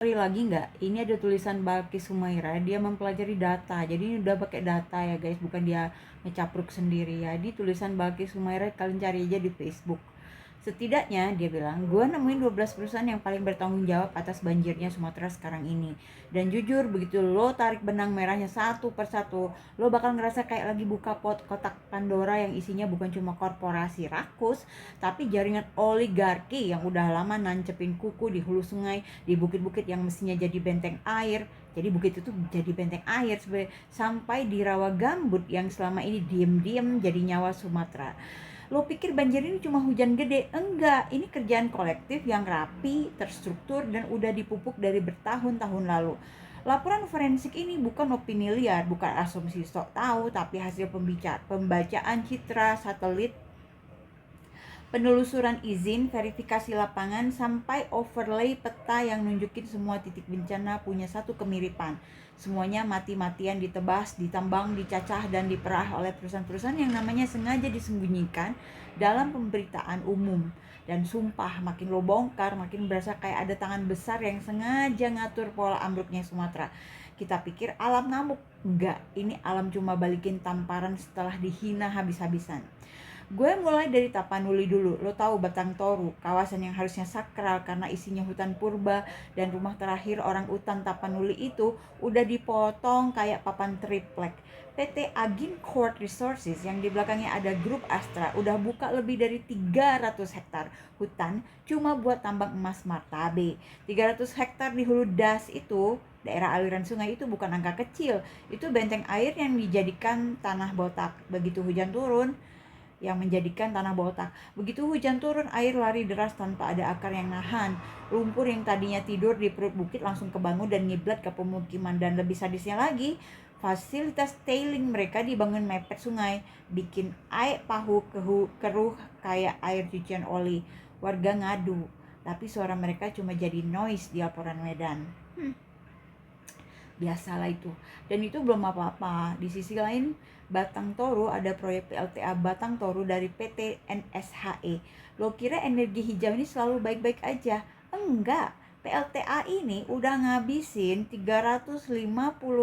Sekali lagi nggak, ini ada tulisan Balkis Humaira, dia mempelajari data, jadi ini udah pakai data ya guys, bukan dia ngecapruk sendiri ya. Di tulisan Balkis Humaira, kalian cari aja di Facebook. Setidaknya dia bilang, gue nemuin 12 perusahaan yang paling bertanggung jawab atas banjirnya Sumatera sekarang ini. Dan jujur, begitu lo tarik benang merahnya satu persatu, lo bakal ngerasa kayak lagi buka kotak Pandora yang isinya bukan cuma korporasi rakus, tapi jaringan oligarki yang udah lama nancepin kuku di hulu sungai, di bukit-bukit yang mestinya jadi benteng air. Jadi bukit itu jadi benteng air sebenarnya, sampai di rawa gambut yang selama ini diem-diem jadi nyawa Sumatera. Lo pikir banjir ini cuma hujan gede? Enggak, ini kerjaan kolektif yang rapi, terstruktur, dan udah dipupuk dari bertahun-tahun lalu. Laporan forensik ini bukan opini liar, bukan asumsi sok tahu, tapi hasil pembacaan citra satelit, penelusuran izin, verifikasi lapangan, sampai overlay peta yang nunjukin semua titik bencana punya satu kemiripan. Semuanya mati-matian ditebas, ditambang, dicacah, dan diperah oleh perusahaan-perusahaan yang namanya sengaja disembunyikan dalam pemberitaan umum. Dan sumpah, makin lo bongkar, makin berasa kayak ada tangan besar yang sengaja ngatur pola ambruknya Sumatera. Kita pikir alam ngamuk. Enggak, ini alam cuma balikin tamparan setelah dihina habis-habisan. Gue mulai dari Tapanuli dulu. Lo tahu Batang Toru, kawasan yang harusnya sakral karena isinya hutan purba, dan rumah terakhir orang utan Tapanuli itu udah dipotong kayak papan triplek. PT Agincourt Resources yang di belakangnya ada grup Astra udah buka lebih dari 300 hektar hutan cuma buat tambang emas martabe. 300 hektar di hulu das itu, daerah aliran sungai itu bukan angka kecil. Itu benteng air yang dijadikan tanah botak. Begitu hujan turun, yang menjadikan tanah botak. Begitu hujan turun, air lari deras tanpa ada akar yang nahan. Lumpur yang tadinya tidur di perut bukit langsung kebangun dan ngiblat ke pemukiman. Dan lebih sadisnya lagi, fasilitas tailing mereka dibangun mepet sungai, bikin air pahu keruh kayak air cucian oli. Warga ngadu, tapi suara mereka cuma jadi noise di laporan Medan. Biasalah itu. Dan itu belum apa-apa. Di sisi lain, Batang Toru ada proyek PLTA Batang Toru dari PT NSHE. Lo kira energi hijau ini selalu baik-baik aja? Enggak. PLTA ini udah ngabisin 350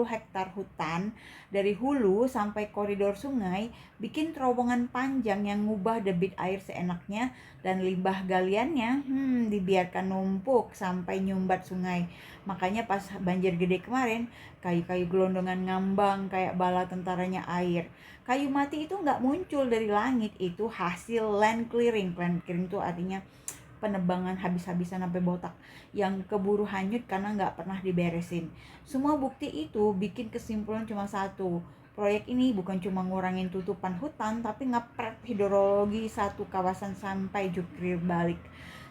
hektar hutan dari hulu sampai koridor sungai, bikin terowongan panjang yang ngubah debit air seenaknya, dan limbah galiannya dibiarkan numpuk sampai nyumbat sungai. Makanya pas banjir gede kemarin, kayu-kayu gelondongan ngambang kayak bala tentaranya air. Kayu mati itu nggak muncul dari langit, itu hasil land clearing. Land clearing itu artinya penebangan habis-habisan sampai botak, yang keburu hanyut karena nggak pernah diberesin. Semua bukti itu bikin kesimpulan cuma satu: proyek ini bukan cuma ngurangin tutupan hutan, tapi ngepret hidrologi satu kawasan sampai jukir balik.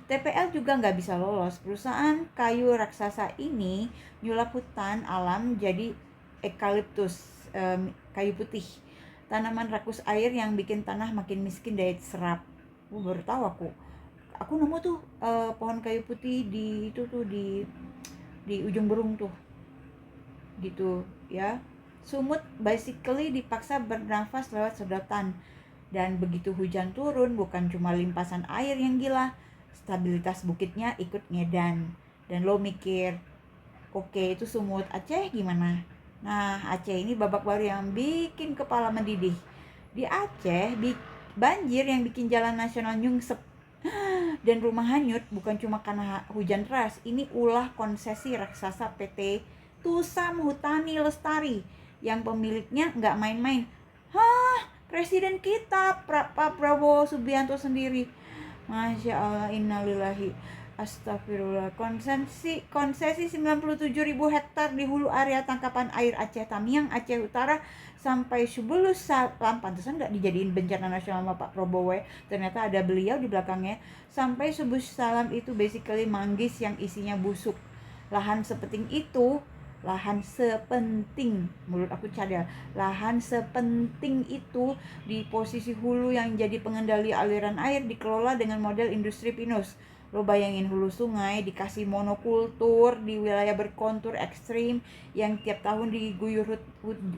TPL juga nggak bisa lolos. Perusahaan kayu raksasa ini nyulap hutan alam jadi eukaliptus, kayu putih, tanaman rakus air yang bikin tanah makin miskin daya serap. Baru tahu aku nemu tuh pohon kayu putih di itu tuh di ujung Berung tuh, gitu ya. Sumut basically dipaksa bernafas lewat sedotan. Dan begitu hujan turun, bukan cuma limpasan air yang gila, stabilitas bukitnya ikut ngedan. Dan lo mikir, oke, itu sumut Aceh gimana? Nah, Aceh ini babak baru yang bikin kepala mendidih. Di Aceh, banjir yang bikin jalan nasional nyungsep dan rumah hanyut bukan cuma karena hujan deras. Ini ulah konsesi raksasa PT Tusam Hutani Lestari yang pemiliknya nggak main-main. Presiden kita Pak Prabowo Subianto sendiri. Masya Allah, innalillahi, astagfirullah. Konsesi 97.000 hektar di hulu area tangkapan air Aceh Tamiang, Aceh Utara sampai Subulus Salam. Pantesan nggak dijadiin bencana nasional sama Pak Prabowo. Ternyata ada beliau di belakangnya. Sampai Subulus Salam itu basically manggis yang isinya busuk. Lahan sepenting itu, menurut aku cadel, lahan sepenting itu di posisi hulu yang jadi pengendali aliran air dikelola dengan model industri pinus. Lo bayangin hulu sungai dikasih monokultur di wilayah berkontur ekstrim yang tiap tahun diguyur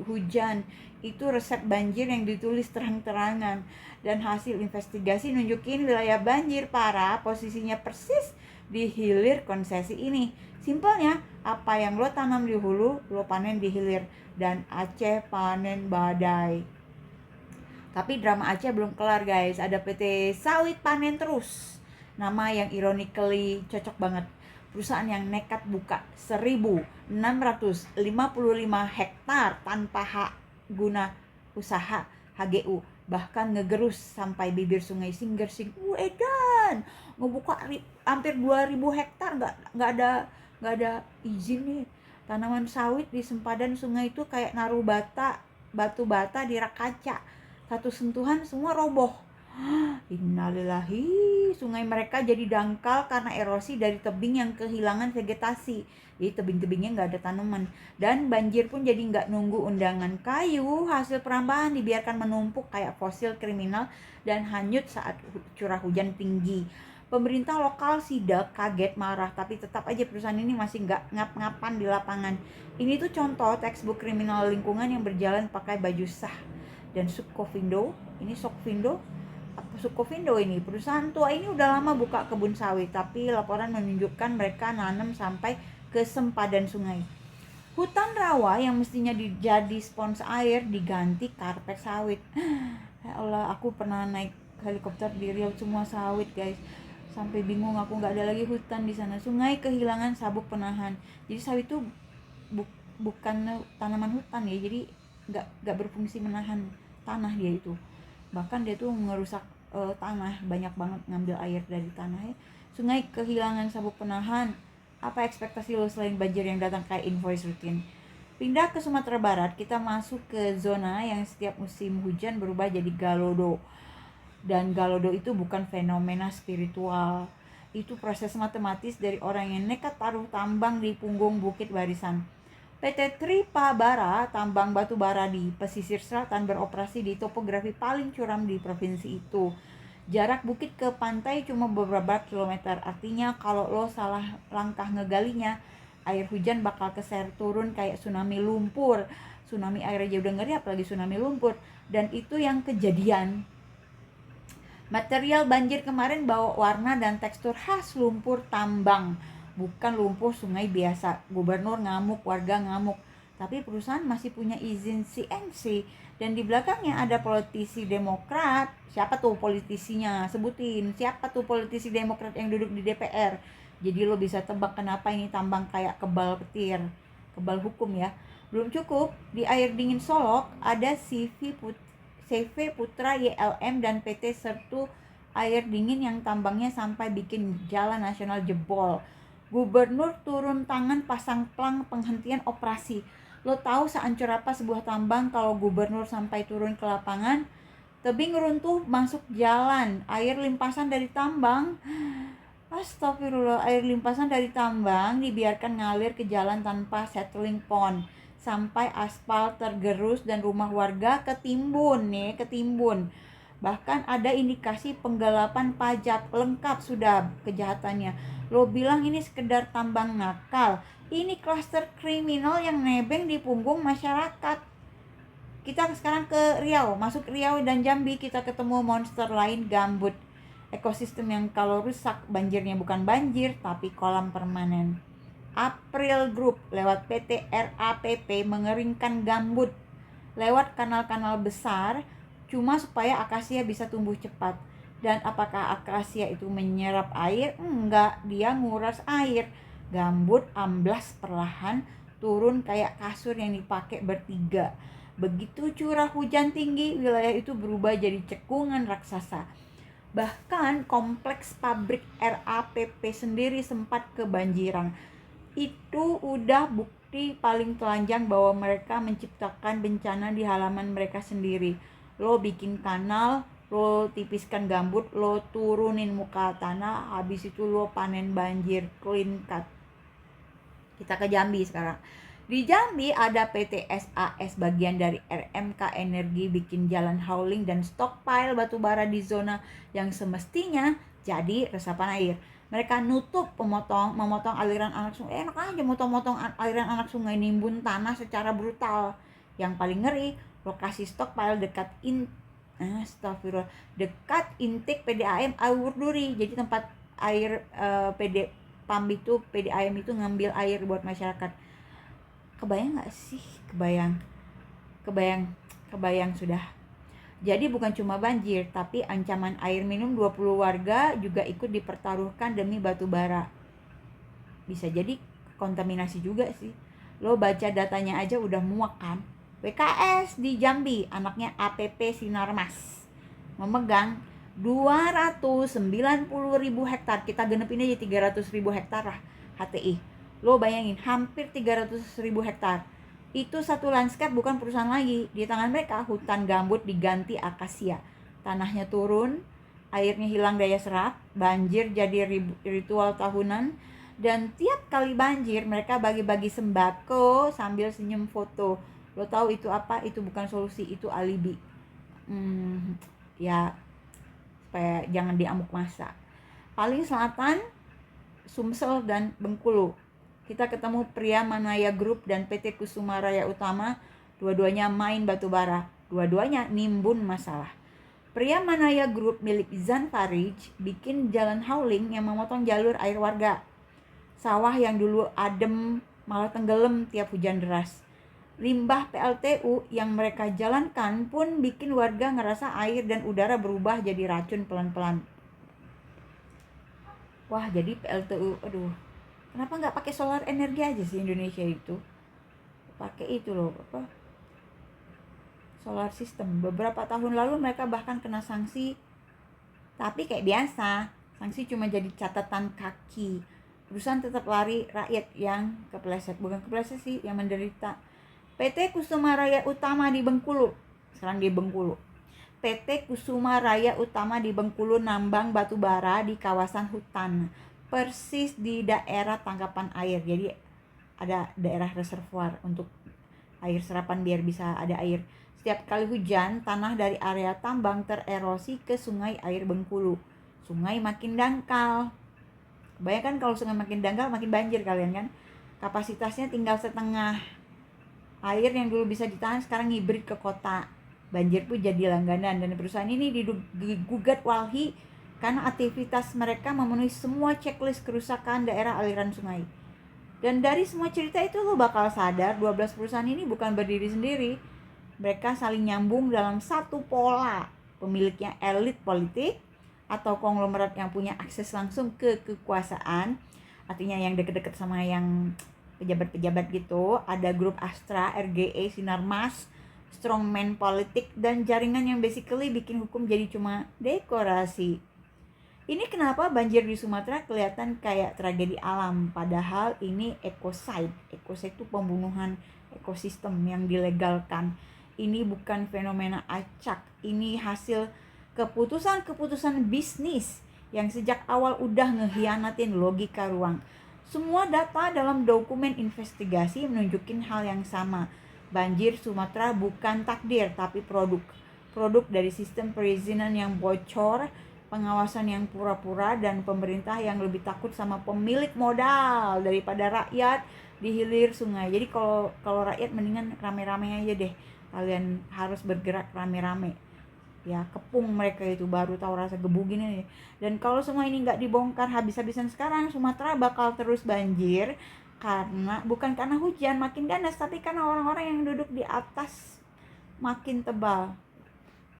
hujan. Itu resep banjir yang ditulis terang-terangan. Dan hasil investigasi nunjukin wilayah banjir parah posisinya persis di hilir konsesi ini. Simpelnya, apa yang lo tanam di hulu, lo panen di hilir. Dan Aceh panen badai. Tapi drama Aceh belum kelar guys, ada PT Sawit Panen Terus. Nama yang ironically cocok banget. Perusahaan yang nekat buka 1.655 hektar tanpa hak guna usaha HGU. Bahkan ngegerus sampai bibir sungai Singgersing. Edan, ngebuka hampir 2.000 hektar nggak ada izin nih. Tanaman sawit di sempadan sungai itu kayak naruh batu bata di rak kaca. Satu sentuhan semua roboh. Innalillahi, sungai mereka jadi dangkal karena erosi dari tebing yang kehilangan vegetasi. Jadi tebing-tebingnya nggak ada tanaman. Dan banjir pun jadi nggak nunggu undangan. Kayu hasil perambahan dibiarkan menumpuk kayak fosil kriminal dan hanyut saat curah hujan tinggi. Pemerintah lokal sidak, kaget, marah, tapi tetap aja perusahaan ini masih nggak ngap-ngapan di lapangan. Ini tuh contoh textbook kriminal lingkungan yang berjalan pakai baju sah. Dan Sukkovindo ini perusahaan tua ini udah lama buka kebun sawit, tapi laporan menunjukkan mereka nanam sampai ke sempadan sungai. Hutan rawa yang mestinya jadi spons air diganti karpet sawit. Ya Allah, aku pernah naik helikopter di Riau, semua sawit guys, sampai bingung aku, nggak ada lagi hutan di sana. Sungai kehilangan sabuk penahan, jadi sawit itu bukan tanaman hutan ya, jadi nggak berfungsi menahan tanah dia itu. Bahkan dia tuh ngerusak tanah, banyak banget ngambil air dari tanah ya. Sungai kehilangan sabuk penahan. Apa ekspektasi lo selain banjir yang datang kayak invoice rutin? Pindah ke Sumatera Barat, kita masuk ke zona yang setiap musim hujan berubah jadi galodo. Dan galodo itu bukan fenomena spiritual, itu proses matematis dari orang yang nekat taruh tambang di punggung bukit barisan. PT Tripabara, tambang batu bara di pesisir selatan, beroperasi di topografi paling curam di provinsi itu. Jarak bukit ke pantai cuma beberapa kilometer, artinya kalau lo salah langkah ngegalinya, air hujan bakal keser turun kayak tsunami lumpur. Tsunami air aja udah ngeri, apalagi tsunami lumpur. Dan itu yang kejadian. Material banjir kemarin bawa warna dan tekstur khas lumpur tambang, bukan lumpur sungai biasa. Gubernur ngamuk, warga ngamuk, tapi perusahaan masih punya izin CNC. Dan di belakangnya ada politisi Demokrat. Siapa tuh politisinya? Sebutin, siapa tuh politisi Demokrat yang duduk di DPR? Jadi lo bisa tebak kenapa ini tambang kayak kebal petir, kebal hukum ya. Belum cukup, di air dingin Solok ada CV Putra YLM dan PT Sertu Air Dingin yang tambangnya sampai bikin jalan nasional jebol. Gubernur turun tangan pasang plang penghentian operasi. Lo tahu seancur apa sebuah tambang kalau gubernur sampai turun ke lapangan? Tebing runtuh masuk jalan, air limpasan dari tambang. Astagfirullah, air limpasan dari tambang dibiarkan ngalir ke jalan tanpa settling pond. Sampai aspal tergerus dan rumah warga ketimbun. Bahkan ada indikasi penggelapan pajak, lengkap sudah kejahatannya. Lo bilang ini sekedar tambang nakal, ini klaster kriminal yang nebeng di punggung masyarakat. Kita sekarang ke Riau, masuk Riau dan Jambi, kita ketemu monster lain, gambut. Ekosistem yang kalau rusak banjirnya bukan banjir tapi kolam permanen. April Group lewat PT RAPP mengeringkan gambut lewat kanal-kanal besar cuma supaya akasia bisa tumbuh cepat. Dan apakah akasia itu menyerap air? Enggak, dia nguras air. Gambut amblas perlahan turun kayak kasur yang dipakai bertiga. Begitu curah hujan tinggi, wilayah itu berubah jadi cekungan raksasa. Bahkan kompleks pabrik RAPP sendiri sempat kebanjiran. Itu udah bukti paling telanjang bahwa mereka menciptakan bencana di halaman mereka sendiri. Lo bikin kanal, lo tipiskan gambut, lo turunin muka tanah, habis itu lo panen banjir, clean cut. Kita ke Jambi sekarang. Di Jambi ada PT SAS, bagian dari RMK Energi, bikin jalan hauling dan stockpile batubara di zona yang semestinya jadi resapan air. Mereka nutup memotong aliran anak sungai. Enak aja motong aliran anak sungai, nimbun tanah secara brutal. Yang paling ngeri, lokasi stockpile dekat intake PDAM Awur Duri. Jadi tempat air PAM itu, PDAM itu ngambil air buat masyarakat. Kebayang nggak sih? Kebayang sudah. Jadi bukan cuma banjir, tapi ancaman air minum 20 warga juga ikut dipertaruhkan demi batu bara. Bisa jadi kontaminasi juga sih. Lo baca datanya aja udah muak kan. WKS di Jambi, anaknya APP Sinarmas, memegang 290.000 hektar. Kita genepin aja 300.000 hektar lah HTI. Lo bayangin, hampir 300.000 hektar. Itu satu landscape, bukan perusahaan lagi. Di tangan mereka, hutan gambut diganti akasia. Tanahnya turun, airnya hilang daya serap, banjir jadi ritual tahunan. Dan tiap kali banjir, mereka bagi-bagi sembako sambil senyum foto. Lo tahu itu apa? Itu bukan solusi, itu alibi. Ya, supaya jangan diamuk masa. Paling selatan, Sumsel dan Bengkulu. Kita ketemu Pria Manaya Group dan PT Kusuma Raya Utama. Dua-duanya main batu bara. Dua-duanya nimbun masalah. Pria Manaya Group milik Zan Farij bikin jalan hauling yang memotong jalur air warga. Sawah yang dulu adem malah tenggelam tiap hujan deras. Limbah PLTU yang mereka jalankan pun bikin warga ngerasa air dan udara berubah jadi racun pelan-pelan. Wah, jadi PLTU, aduh, kenapa nggak pakai solar energi aja sih Indonesia itu? Pakai itu loh, apa? Solar system. Beberapa tahun lalu mereka bahkan kena sanksi, tapi kayak biasa, sanksi cuma jadi catatan kaki. Perusahaan tetap lari, rakyat yang kepleset. Bukan kepleset sih, yang menderita. PT Kusuma Raya Utama di Bengkulu. Sekarang di Bengkulu. PT Kusuma Raya Utama di Bengkulu nambang batu bara di kawasan hutan. Persis di daerah tangkapan air. Jadi ada daerah reservoir untuk air serapan biar bisa ada air. Setiap kali hujan, tanah dari area tambang tererosi ke sungai air Bengkulu. Sungai makin dangkal. Bayangkan kalau sungai makin dangkal, makin banjir kalian kan. Kapasitasnya tinggal setengah. Air yang dulu bisa ditahan sekarang ngibrit ke kota. Banjir pun jadi langganan dan perusahaan ini digugat Walhi karena aktivitas mereka memenuhi semua checklist kerusakan daerah aliran sungai. Dan dari semua cerita itu lo bakal sadar 12 perusahaan ini bukan berdiri sendiri. Mereka saling nyambung dalam satu pola. Pemiliknya elit politik atau konglomerat yang punya akses langsung ke kekuasaan. Artinya yang deket-deket sama yang pejabat-pejabat gitu. Ada grup Astra, RGE, Sinarmas, strongman politik, dan jaringan yang basically bikin hukum jadi cuma dekorasi. Ini kenapa banjir di Sumatera kelihatan kayak tragedi alam, padahal ini ecocide. Ecocide itu pembunuhan ekosistem yang dilegalkan. Ini bukan fenomena acak, ini hasil keputusan-keputusan bisnis yang sejak awal udah ngehianatin logika ruang. Semua data dalam dokumen investigasi menunjukin hal yang sama. Banjir Sumatera bukan takdir, tapi produk dari sistem perizinan yang bocor, pengawasan yang pura-pura, dan pemerintah yang lebih takut sama pemilik modal daripada rakyat di hilir sungai. Jadi kalau rakyat mendingan rame-rame aja deh. Kalian harus bergerak rame-rame. Ya, kepung mereka itu baru tahu rasa gebugin ini. Dan kalau semua ini nggak dibongkar habis-habisan sekarang, Sumatera bakal terus banjir bukan karena hujan makin ganas, tapi karena orang-orang yang duduk di atas makin tebal.